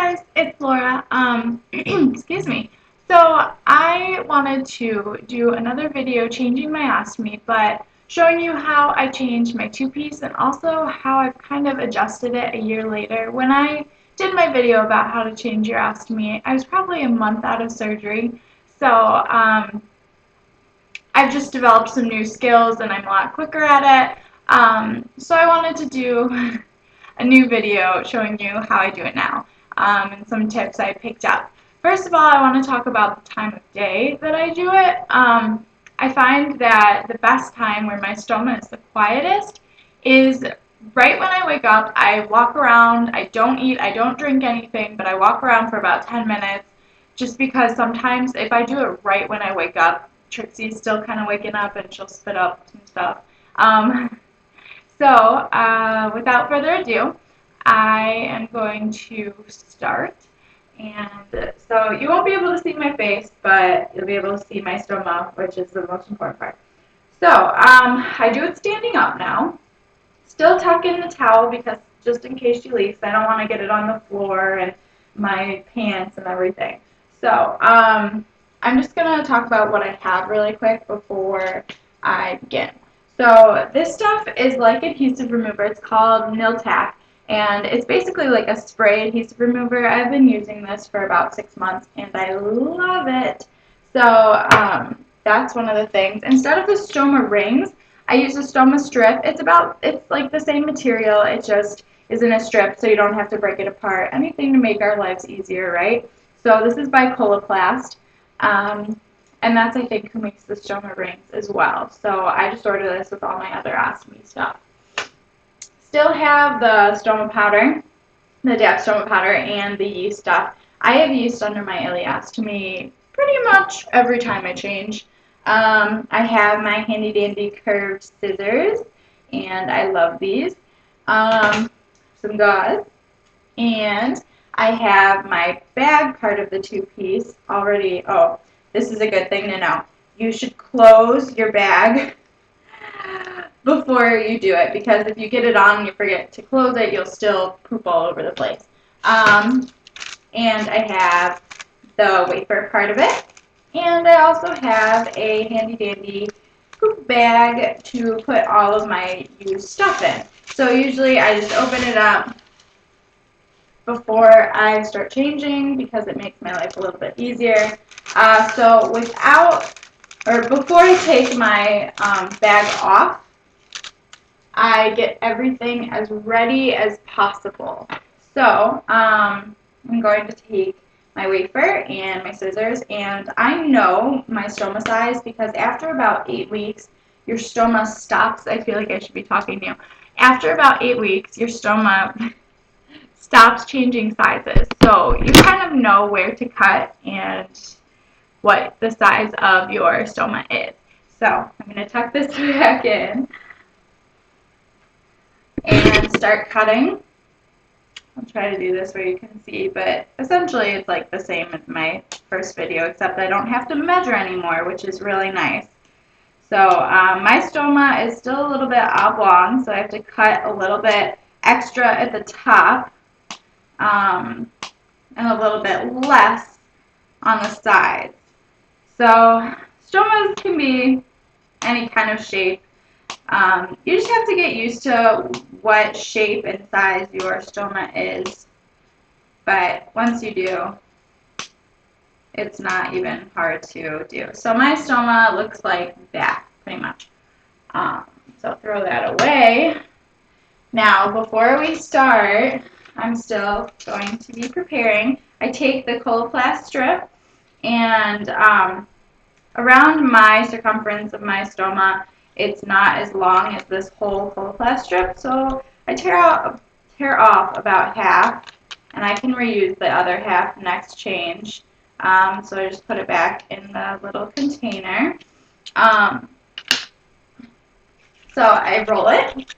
guys, it's Laura. Excuse me. So I wanted to do another video changing my ostomy, but showing you how I changed my two-piece and also how I've kind of adjusted it a year later. When I did my video about how to change your ostomy, I was probably a month out of surgery. So I've just developed some new skills and I'm a lot quicker at it. So I wanted to do a new video showing you how I do it now and some tips I picked up. First of all, I want to talk about the time of day that I do it. I find that the best time where my stoma is the quietest is right when I wake up. I walk around, I don't eat, I don't drink anything, but I walk around for about 10 minutes just because sometimes if I do it right when I wake up, Trixie's still kind of waking up and she'll spit up some stuff. Without further ado, I am going to start. And so you won't be able to see my face, but you'll be able to see my stoma, which is the most important part. So I do it standing up now. Still tuck in the towel because just in case she leaks, I don't want to get it on the floor and my pants and everything. So I'm just going to talk about what I have really quick before I begin. So this stuff is like adhesive remover. It's called Nil Tack, and it's basically like a spray adhesive remover. I've been using this for about 6 months, and I love it. So that's one of the things. Instead of the stoma rings, I use a stoma strip. It's like the same material. It just is in a strip, so you don't have to break it apart. Anything to make our lives easier, right? So this is by Coloplast. And that's, I think, who makes the stoma rings as well. So I just order this with all my other ostomy stuff. Still have the stoma powder, the DAP stoma powder, and the yeast stuff. I have yeast under my ileostomy pretty much every time I change. I have my handy dandy curved scissors, and I love these. Some gauze, and I have my bag part of the two-piece already. Oh, this is a good thing to know. You should close your bag before you do it, because if you get it on and you forget to close it, you'll still poop all over the place. And I have the wafer part of it. And I also have a handy-dandy poop bag to put all of my used stuff in. So usually I just open it up before I start changing because it makes my life a little bit easier. Before I take my bag off, I get everything as ready as possible. So I'm going to take my wafer and my scissors, and I know my stoma size because after about 8 weeks, your stoma stops. I feel like I should be talking to you. After about 8 weeks, your stoma stops changing sizes. So you kind of know where to cut and what the size of your stoma is. So I'm going to tuck this back in and start cutting. I'll try to do this where you can see, but essentially it's like the same as my first video, except I don't have to measure anymore, which is really nice. So my stoma is still a little bit oblong, so I have to cut a little bit extra at the top and a little bit less on the sides. So stomas can be any kind of shape. You just have to get used to what shape and size your stoma is. But once you do, it's not even hard to do. So my stoma looks like that, pretty much. So throw that away. Now, before we start, I'm still going to be preparing. I take the Coloplast strip, and around my circumference of my stoma, it's not as long as this whole Coloplast strip, so I tear off about half, and I can reuse the other half next change. So I just put it back in the little container. So I roll it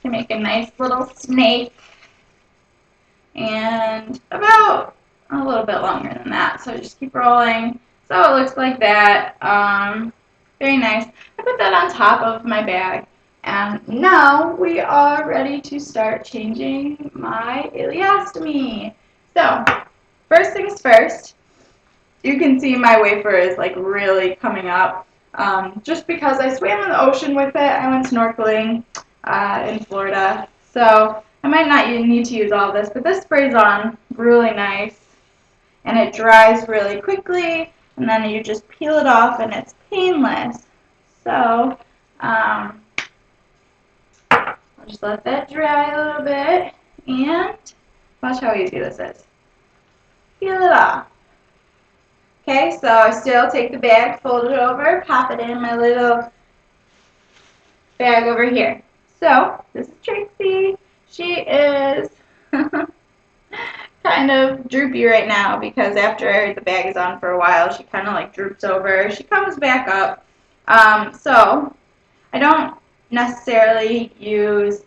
to make a nice little snake, and about a little bit longer than that. So just keep rolling. So it looks like that. Very nice. I put that on top of my bag. And now we are ready to start changing my ileostomy. So, first things first, you can see my wafer is like really coming up. Just because I swam in the ocean with it, I went snorkeling in Florida. So I might not need to use all of this, but this sprays on really nice, and it dries really quickly, and then you just peel it off, and it's painless. So I'll just let that dry a little bit, and watch how easy this is. Peel it off. Okay, so I still take the bag, fold it over, pop it in my little bag over here. So, this is Trixie. She is kind of droopy right now because after the bag is on for a while, she kind of like droops over. She comes back up. So, I don't necessarily use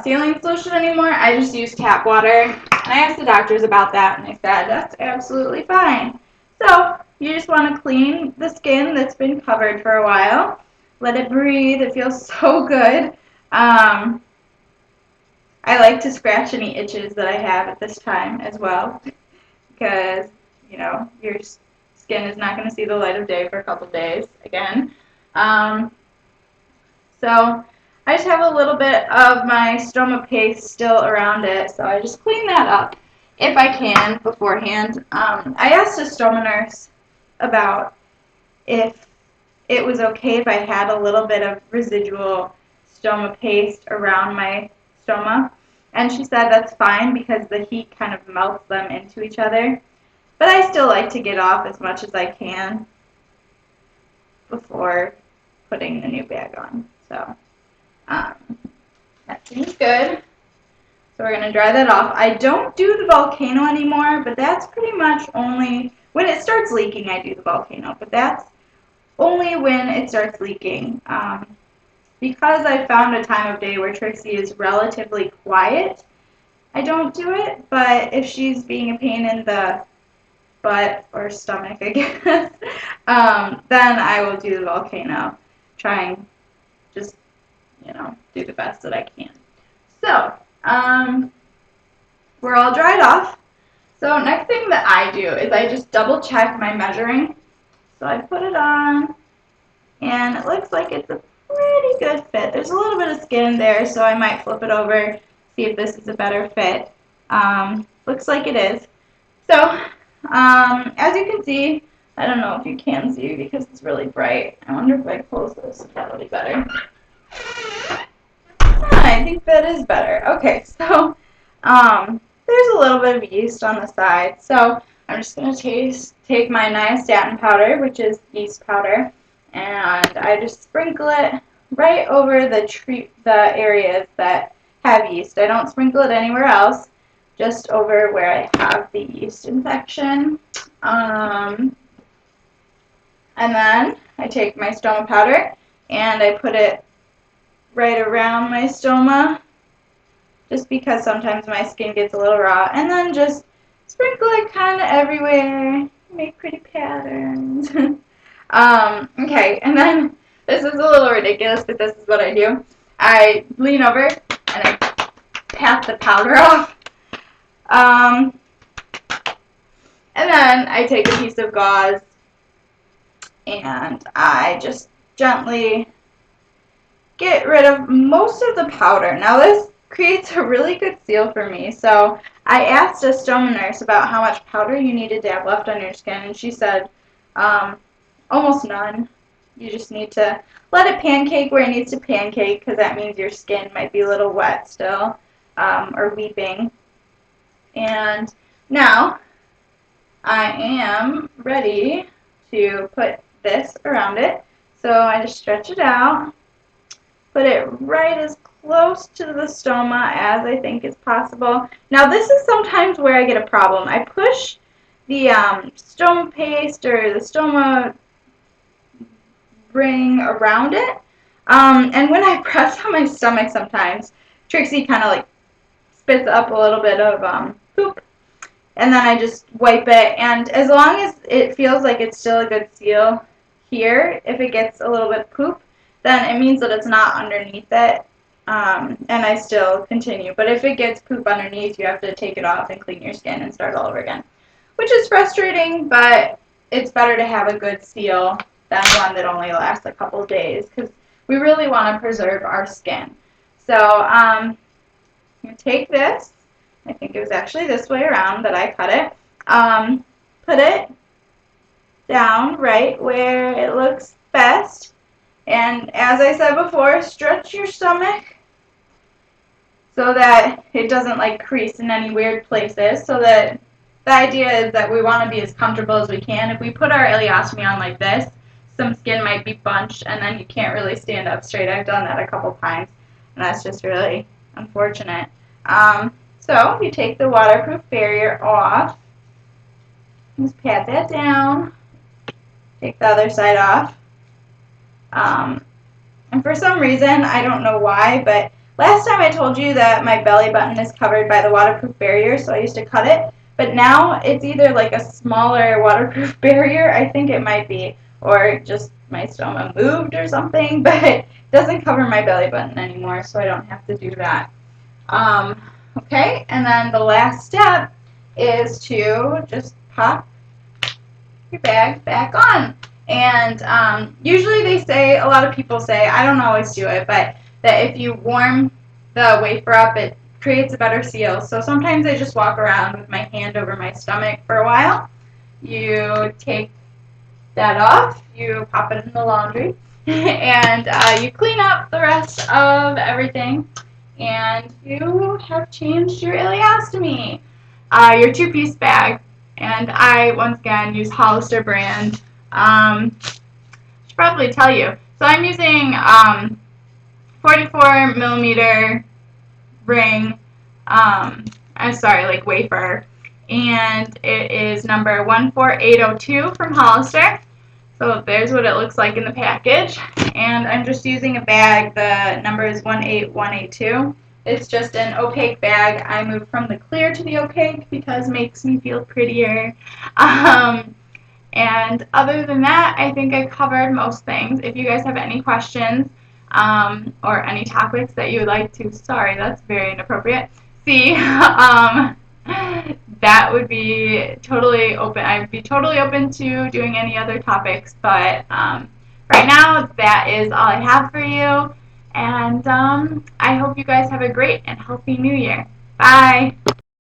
saline solution anymore. I just use tap water. And I asked the doctors about that, and they said that's absolutely fine. So, you just want to clean the skin that's been covered for a while. Let it breathe. It feels so good. I like to scratch any itches that I have at this time as well, because, you know, your skin is not going to see the light of day for a couple days again. So I just have a little bit of my stoma paste still around it, so I just clean that up if I can beforehand. I asked a stoma nurse about if it was okay if I had a little bit of residual stoma paste around my stoma, and she said that's fine because the heat kind of melts them into each other. But I still like to get off as much as I can before putting the new bag on. So that seems good. So we're going to dry that off. I don't do the volcano anymore, but that's pretty much only when it starts leaking I do the volcano, but that's only when it starts leaking. Because I found a time of day where Trixie is relatively quiet, I don't do it, but if she's being a pain in the butt or stomach, I guess, then I will do the volcano, trying just, you know, do the best that I can. So, we're all dried off. So next thing that I do is I just double check my measuring. So I put it on, and it looks like it's a pretty good fit. There's a little bit of skin there, so I might flip it over, see if this is a better fit. Looks like it is. So, as you can see, I don't know if you can see because it's really bright. I wonder if I close this, that'll be better. I think that is better. Okay, so there's a little bit of yeast on the side. So I'm just going to take my nystatin powder, which is yeast powder, and I just sprinkle it right over the areas that have yeast. I don't sprinkle it anywhere else, just over where I have the yeast infection. And then I take my stoma powder and I put it right around my stoma, just because sometimes my skin gets a little raw, and then just sprinkle it kind of everywhere, make pretty patterns. Okay, and then this is a little ridiculous, but this is what I do. I lean over and I pat the powder off, and then I take a piece of gauze and I just gently get rid of most of the powder. Now this creates a really good seal for me. So I asked a stoma nurse about how much powder you needed to have left on your skin, and she said almost none. You just need to let it pancake where it needs to pancake, because that means your skin might be a little wet still, or weeping. And now I am ready to put this around it. So I just stretch it out, put it right as close to the stoma as I think is possible. Now this is sometimes where I get a problem. I push the stoma paste or the stoma ring around it, and when I press on my stomach sometimes, Trixie kind of like spits up a little bit of poop, and then I just wipe it, and as long as it feels like it's still a good seal here, if it gets a little bit of poop, then it means that it's not underneath it. and I still continue. But if it gets poop underneath, you have to take it off and clean your skin and start all over again, which is frustrating, but it's better to have a good seal than one that only lasts a couple days, because we really want to preserve our skin. So you take this, I think it was actually this way around that I cut it, put it down right where it looks best, and as I said before, stretch your stomach so that it doesn't like crease in any weird places, so that the idea is that we want to be as comfortable as we can. If we put our ileostomy on like this, some skin might be bunched and then you can't really stand up straight. I've done that a couple times and that's just really unfortunate. So you take the waterproof barrier off, just pat that down, take the other side off. And for some reason, I don't know why, but last time I told you that my belly button is covered by the waterproof barrier, so I used to cut it. But now it's either like a smaller waterproof barrier, I think it might be, or just my stoma moved or something, but it doesn't cover my belly button anymore, so I don't have to do that. Okay, and then the last step is to just pop your bag back on. And usually they say, a lot of people say, I don't always do it, but that if you warm the wafer up, it creates a better seal. So sometimes I just walk around with my hand over my stomach for a while. You take that off, you pop it in the laundry, and you clean up the rest of everything, and you have changed your ileostomy. Your two-piece bag, and I, once again, use Hollister brand. I should probably tell you. So I'm using 44 millimeter ring, like wafer, and it is number 14802 from Hollister. So there's what it looks like in the package, and I'm just using a bag. The number is 18182. It's just an opaque bag. I moved from the clear to the opaque because it makes me feel prettier. And other than that, I think I covered most things. If you guys have any questions or any topics that you would like to, sorry, that's very inappropriate, see, that would be totally open. I'd be totally open to doing any other topics, but right now, that is all I have for you. And I hope you guys have a great and healthy new year. Bye.